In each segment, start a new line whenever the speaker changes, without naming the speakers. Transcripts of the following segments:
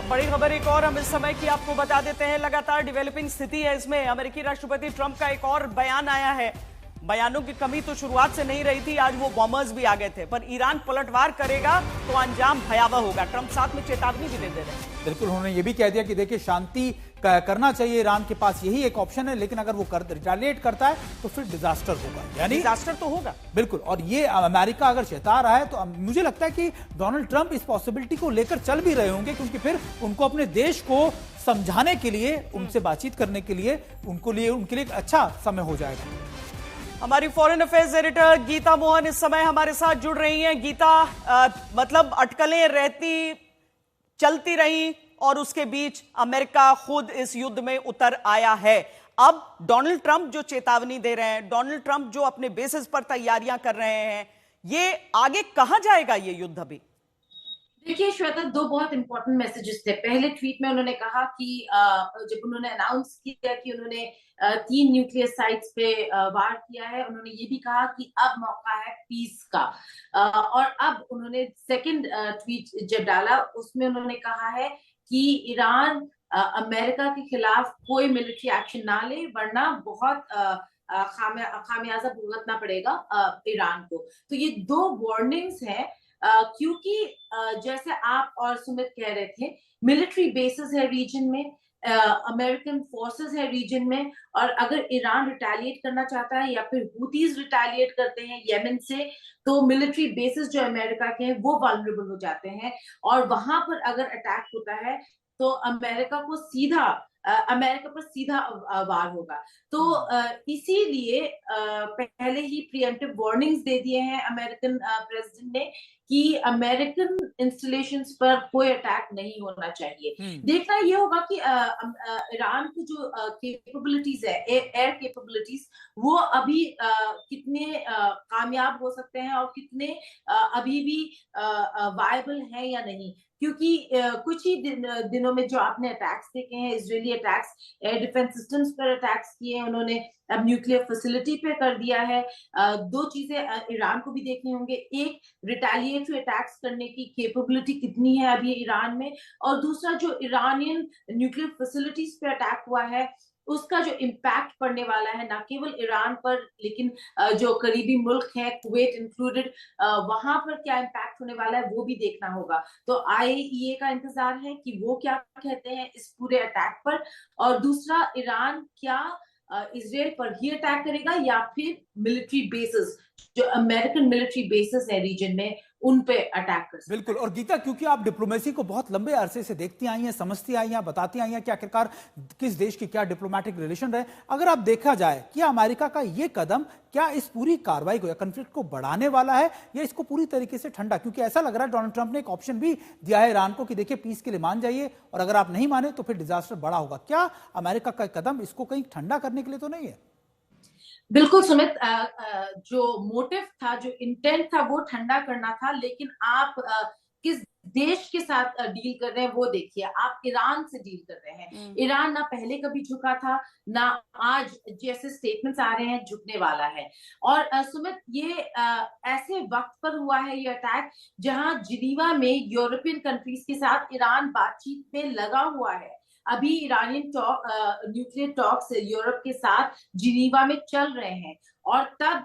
बड़ी खबर एक और हम इस समय की आपको बता देते हैं। लगातार डेवलपिंग स्थिति है इसमें। अमेरिकी राष्ट्रपति ट्रंप का एक और बयान आया है। बयानों की कमी तो शुरुआत से नहीं रही थी, आज वो बॉम्बर्स भी आ गए थे, पर ईरान पलटवार करेगा तो अंजाम भयावह होगा। ट्रंप साथ में चेतावनी भी दे रहे हैं।
बिल्कुल, उन्होंने ये भी कह दिया कि देखिए शांति करना चाहिए, ईरान के पास यही एक ऑप्शन है, लेकिन अगर वो रिटालिएट करता है तो फिर डिजास्टर होगा, यानी
डिजास्टर तो होगा।
बिल्कुल, और ये अमेरिका अगर चेता रहा है तो मुझे लगता है कि डोनाल्ड ट्रंप इस पॉसिबिलिटी को लेकर चल भी रहे होंगे, क्योंकि फिर उनको अपने देश को समझाने के लिए, उनसे बातचीत करने के लिए उनके लिए एक अच्छा समय हो जाएगा।
हमारी foreign affairs editor Geeta Mohan इस समय हमारे साथ जुड़ रही हैं। गीता, मतलब अटकलें रहती चलती रही और उसके बीच अमेरिका खुद इस युद्ध में उतर आया है। अब डोनाल्ड ट्रंप जो चेतावनी दे रहे हैं, डोनाल्ड ट्रंप जो अपने बेसिस पर तैयारियां कर रहे हैं, ये आगे कहां जाएगा ये युद्ध? अभी
देखिए श्वेता, दो बहुत इंपॉर्टेंट मैसेजेस थे। पहले ट्वीट में उन्होंने कहा कि जब उन्होंने अनाउंस किया कि उन्होंने 3 न्यूक्लियर साइट्स पे वार किया है, उन्होंने ये भी कहा कि अब मौका है पीस का। और अब उन्होंने सेकंड ट्वीट जब डाला, उसमें उन्होंने कहा है कि ईरान अमेरिका के खिलाफ कोई मिलिट्री एक्शन ना ले, वरना बहुत खामियाजा भुगतना पड़ेगा ईरान को। तो ये दो वार्निंग्स हैं, क्योंकि जैसे आप और सुमित कह रहे थे, मिलिट्री बेसिस है रीजन में, अमेरिकन फोर्सेस है रीजन में, और अगर ईरान रिटेलिएट करना चाहता है या फिर हुतीज रिटेलिएट करते हैं यमन से, तो मिलिट्री बेसिस जो अमेरिका के हैं वो वल्नरेबल हो जाते हैं। और वहां पर अगर अटैक होता है तो अमेरिका पर सीधा वार होगा। तो इसीलिए पहले ही प्रीएम्प्टिव वार्निंग्स दे दिए हैं अमेरिकन प्रेसिडेंट ने कि अमेरिकन इंस्टॉलेशंस पर कोई अटैक नहीं होना चाहिए। देखना ये होगा कि ईरान की जो कैपेबिलिटीज है, एयर कैपेबिलिटीज, वो अभी कितने कामयाब हो सकते हैं और कितने अभी भी वायबल हैं या नहीं। क्योंकि कुछ ही दिनों में जो आपने अटैक्स देखे हैं, Israeli attacks, air defence systems पर अटैक्स किए हैं उन्होंने, अब न्यूक्लियर फैसिलिटी पे कर दिया है। दो चीजें ईरान को भी देखनी होंगे, एक रिटेलिएटरी अटैक्स करने की कैपेबिलिटी कितनी है अभी ईरान में, और दूसरा जो ईरानियन न्यूक्लियर फैसिलिटीज पे अटैक हुआ है उसका जो इम्पैक्ट पड़ने वाला है, ना केवल ईरान पर लेकिन जो करीबी मुल्क है, कुवैत इंक्लूडेड, वहां पर क्या इम्पैक्ट होने वाला है वो भी देखना होगा। तो आईएईए का इंतजार है कि वो क्या कहते हैं इस पूरे अटैक पर। और दूसरा, ईरान क्या इजराइल पर ही अटैक करेगा या फिर मिलिट्री बेसिस, जो अमेरिकन मिलिट्री बेसिस है रीजन में, उन पे अटैक कर सकता है।
बिल्कुल, और गीता, क्योंकि आप डिप्लोमेसी को बहुत लंबे अरसे से देखती आई हैं, समझती आई हैं, बताती आई हैं कि आखिरकार किस देश की क्या डिप्लोमेटिक रिलेशन रहे, अगर आप देखा जाए कि अमेरिका का ये कदम क्या इस पूरी कार्रवाई को या कॉन्फ्लिक्ट को बढ़ाने वाला है या इसको पूरी तरीके से ठंडा? क्योंकि ऐसा लग रहा है डोनाल्ड ट्रंप ने एक ऑप्शन भी दिया है ईरान को कि देखिए पीस के लिए मान जाइए, और अगर आप नहीं माने तो फिर डिजास्टर बड़ा होगा। क्या अमेरिका का कदम इसको कहीं ठंडा करने के लिए तो नहीं है?
बिल्कुल सुमित, जो मोटिव था, जो इंटेंट था, वो ठंडा करना था, लेकिन आप किस देश के साथ डील कर रहे हैं वो देखिए। आप ईरान से डील कर रहे हैं। ईरान ना पहले कभी झुका था, ना आज जैसे स्टेटमेंट्स आ रहे हैं झुकने वाला है। और सुमित, ये ऐसे वक्त पर हुआ है ये अटैक जहां जिनीवा में यूरोपियन कंट्रीज के साथ ईरान बातचीत में लगा हुआ है। अभी ईरानियन न्यूक्लियर टॉक्स यूरोप के साथ जिनीवा में चल रहे हैं, और तब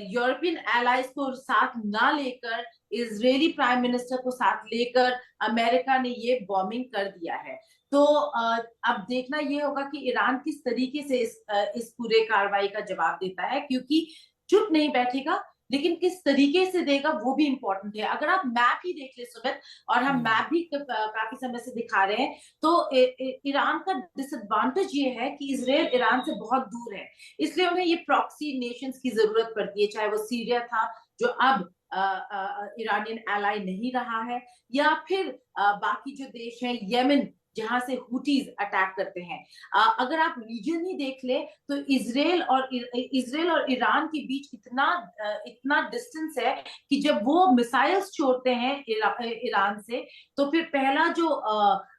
यूरोपियन एलाइज को साथ ना लेकर, इजरायली प्राइम मिनिस्टर को साथ लेकर अमेरिका ने ये बॉम्बिंग कर दिया है। तो अब देखना ये होगा कि ईरान किस तरीके से इस पूरे कार्रवाई का जवाब देता है, क्योंकि चुप नहीं बैठेगा, लेकिन किस तरीके से देगा वो भी इंपॉर्टेंट है। अगर आप मैप ही देख ले सुमित, और हम मैप भी काफी समय से दिखा रहे हैं, तो ईरान का डिसएडवांटेज ये है कि इजराइल ईरान से बहुत दूर है, इसलिए उन्हें ये प्रॉक्सी नेशंस की जरूरत पड़ती है, चाहे वो सीरिया था जो अब ईरानियन एलाई नहीं रहा है, या फिर बाकी जो देश हैं, यमन जहां से हुटीज अटैक करते हैं। अगर आप रीजन ही देख ले तो इजराइल और ईरान के बीच इतना डिस्टेंस है कि जब वो मिसाइल्स छोड़ते हैं ईरान से, तो फिर पहला जो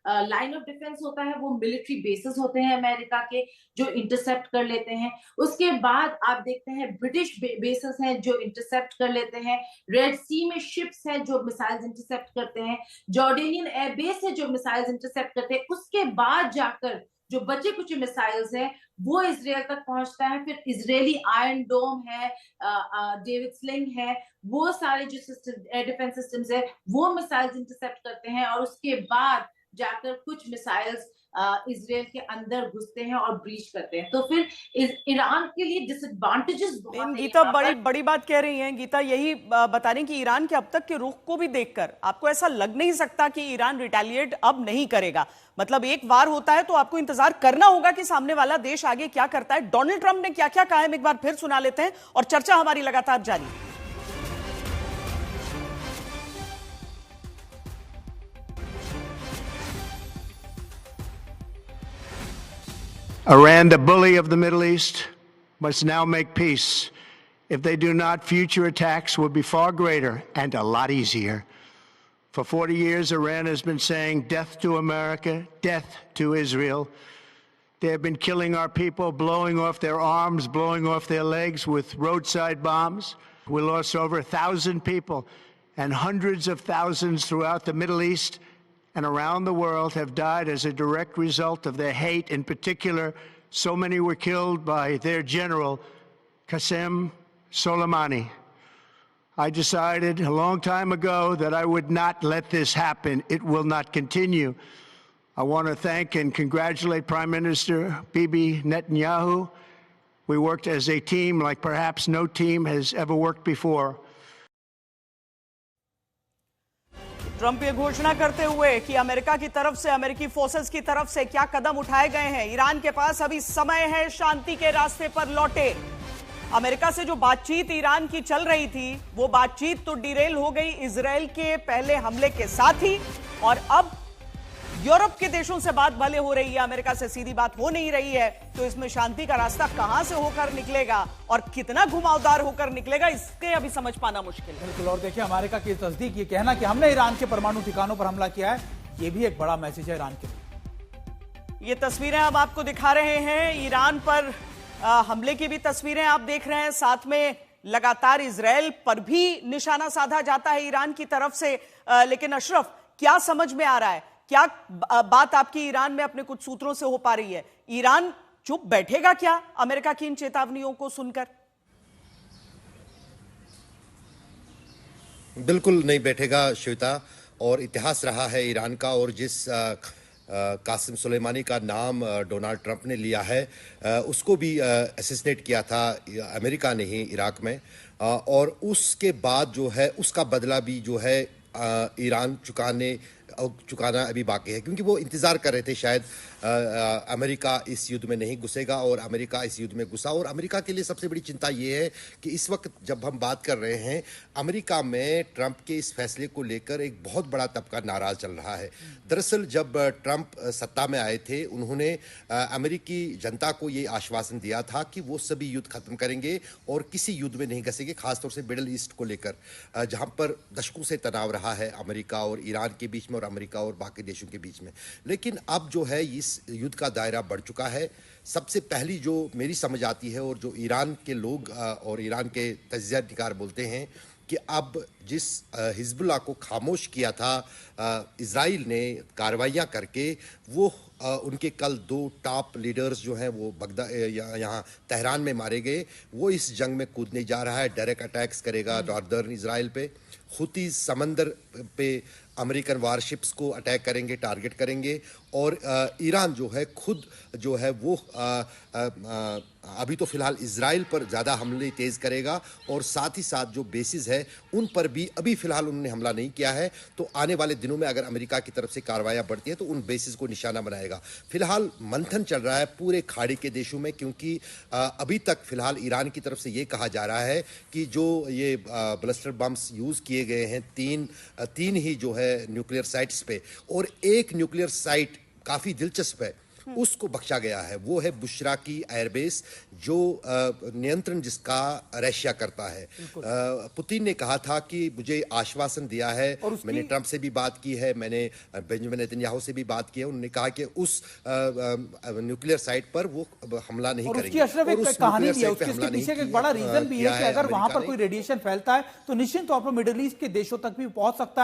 लाइन ऑफ डिफेंस होता है वो मिलिट्री बेसिस होते हैं अमेरिका के, जो इंटरसेप्ट कर लेते हैं। उसके बाद आप देखते हैं ब्रिटिश बेसिस हैं जो इंटरसेप्ट कर लेते हैं, रेड सी में शिप्स हैं जो मिसाइल्स इंटरसेप्ट करते हैं, जॉर्डेनियन एयरबेस है जो मिसाइल्स इंटरसेप्ट करते हैं। उसके बाद जाकर जो बचे कुछ मिसाइल्स हैं वो इसराइल तक पहुंचता है। फिर इजरायली आयरन डोम है, डेविड स्लिंग है, वो सारे जो सिस्टम एयर डिफेंस सिस्टम्स है वो मिसाइल्स इंटरसेप्ट करते हैं, और उसके बाद जाकर कुछ मिसाइल्स इसराइल के अंदर घुसते हैं और ब्रीच करते हैं। तो फिर ईरान के लिए डिसएडवांटेजेस बहुत हैं।
गीता बड़ी बड़ी बात कह रही हैं। गीता यही बता रही कि ईरान के अब तक के रुख को भी देखकर आपको ऐसा लग नहीं सकता कि ईरान रिटेलिएट अब नहीं करेगा। मतलब एक वार होता है तो आपको इंतजार करना होगा कि सामने वाला देश आगे क्या करता है। डोनाल्ड ट्रंप ने क्या क्या कहा है हम एक बार फिर सुना लेते हैं और चर्चा हमारी लगातार जारी है।
Iran, the bully of the Middle East, must now make peace. If they do not, future attacks will be far greater and a lot easier. For 40 years, Iran has been saying death to America, death to Israel. They have been killing our people, blowing off their arms, blowing off their legs with roadside bombs. We lost over 1,000 people, and hundreds of thousands throughout the Middle East and around the world have died as a direct result of their hate. In particular, so many were killed by their general, Qasem Soleimani. I decided a long time ago that I would not let this happen. It will not continue. I want to thank and congratulate Prime Minister Bibi Netanyahu. We worked as a team like perhaps no team has ever worked before.
Trump ये घोषणा करते हुए कि America की तरफ से, अमेरिकी forces की तरफ से क्या कदम उठाए गए हैं। ईरान के पास अभी समय है, शांति के रास्ते पर लौटे। अमेरिका से जो बातचीत ईरान की चल रही थी वो बातचीत तो डिरेल हो गई इजराइल के पहले हमले के साथ ही, और अब यूरोप के देशों से बात भले हो रही है, अमेरिका से सीधी बात हो नहीं रही है। तो इसमें शांति का रास्ता कहां से होकर निकलेगा और कितना घुमावदार होकर निकलेगा, इसके अभी समझ पाना मुश्किल है।
बिल्कुल। और देखिए, अमेरिका की तस्दीक, ये कहना कि हमने ईरान के परमाणु ठिकानों पर हमला किया है, ये भी एक बड़ा मैसेज है ईरान के लिए।
ये तस्वीरें हम आपको दिखा रहे हैं, ईरान पर हमले की भी तस्वीरें आप देख रहे हैं। साथ में लगातार इजराइल पर भी निशाना साधा जाता है ईरान की तरफ से। लेकिन अशरफ, क्या समझ में आ रहा है, क्या बात आपकी ईरान में अपने कुछ सूत्रों से हो पा रही है? ईरान चुप बैठेगा क्या अमेरिका की इन चेतावनियों को सुनकर?
बिल्कुल नहीं बैठेगा श्वेता, और इतिहास रहा है ईरान का, और जिस कासिम सुलेमानी का नाम डोनाल्ड ट्रंप ने लिया है, उसको भी असिस्नेट किया था अमेरिका ने ही इराक में, और उसके बाद जो है उसका बदला भी जो है ईरान चुकाना अभी बाकी है, क्योंकि वो इंतज़ार कर रहे थे शायद अमेरिका इस युद्ध में नहीं घुसेगा, और अमेरिका इस युद्ध में घुसा। और अमेरिका के लिए सबसे बड़ी चिंता ये है कि इस वक्त जब हम बात कर रहे हैं, अमेरिका में ट्रंप के इस फैसले को लेकर एक बहुत बड़ा तबका नाराज चल रहा है। दरअसल जब ट्रंप सत्ता में आए थे, उन्होंने अमेरिकी जनता को ये आश्वासन दिया था कि वो सभी युद्ध खत्म करेंगे और किसी युद्ध में नहीं घसेंगे, खासतौर से मिडल ईस्ट को लेकर, जहां पर दशकों से तनाव रहा है अमेरिका और ईरान के बीच में और अमेरिका और बाकी देशों के बीच में। लेकिन अब जो है इस युद्ध का दायरा बढ़ चुका है। सबसे पहली जो मेरी समझ आती है, और जो ईरान के लोग और ईरान के तज्जिया निगार बोलते हैं, कि अब जिस हिजबुल्लाह को खामोश किया था इजराइल ने कार्रवाइयाँ करके, वो उनके कल 2 टॉप लीडर्स जो हैं वो बगदाद यहाँ तेहरान में मारे गए, वो इस जंग में कूदने जा रहा है, डायरेक्ट अटैक्स करेगा नॉर्दर्न इजराइल पे। हुतीज समंदर पे अमेरिकन वारशिप्स को अटैक करेंगे, टारगेट करेंगे, और ईरान जो है खुद जो है वो अभी तो फिलहाल इजराइल पर ज़्यादा हमले तेज़ करेगा, और साथ ही साथ जो बेसिस है उन पर भी अभी फिलहाल उन्होंने हमला नहीं किया है। तो आने वाले दिनों में अगर अमेरिका की तरफ से कार्रवाइयाँ बढ़ती हैं तो उन बेसिस को निशाना बनाएगा। फिलहाल मंथन चल रहा है पूरे खाड़ी के देशों में, क्योंकि अभी तक फिलहाल ईरान की तरफ से ये कहा जा रहा है कि जो ये ब्लस्टर बम्स यूज़ किए गए हैं, तीन ही जो है न्यूक्लियर साइट्स पे, और एक न्यूक्लियर साइट काफी दिलचस्प है, उसको बख्शा गया है। वो है बुशरा की एयरबेस, जो नियंत्रण जिसका रशिया करता है। पुतिन ने कहा था कि मुझे आश्वासन दिया है, मैंने ट्रंप से भी बात की है, मैंने बेंजामिन नेतन्याहू से भी बात की है, उन्होंने कहा कि उस न्यूक्लियर साइट पर वो हमला नहीं करेंगे।
अशरफ एक कहानी भी है, उसके पीछे एक बड़ा रीजन भी है कि अगर वहां पर कोई रेडिएशन फैलता है तो निश्चित तौर पर मिडिल ईस्ट के देशों तक भी पहुंच सकता है।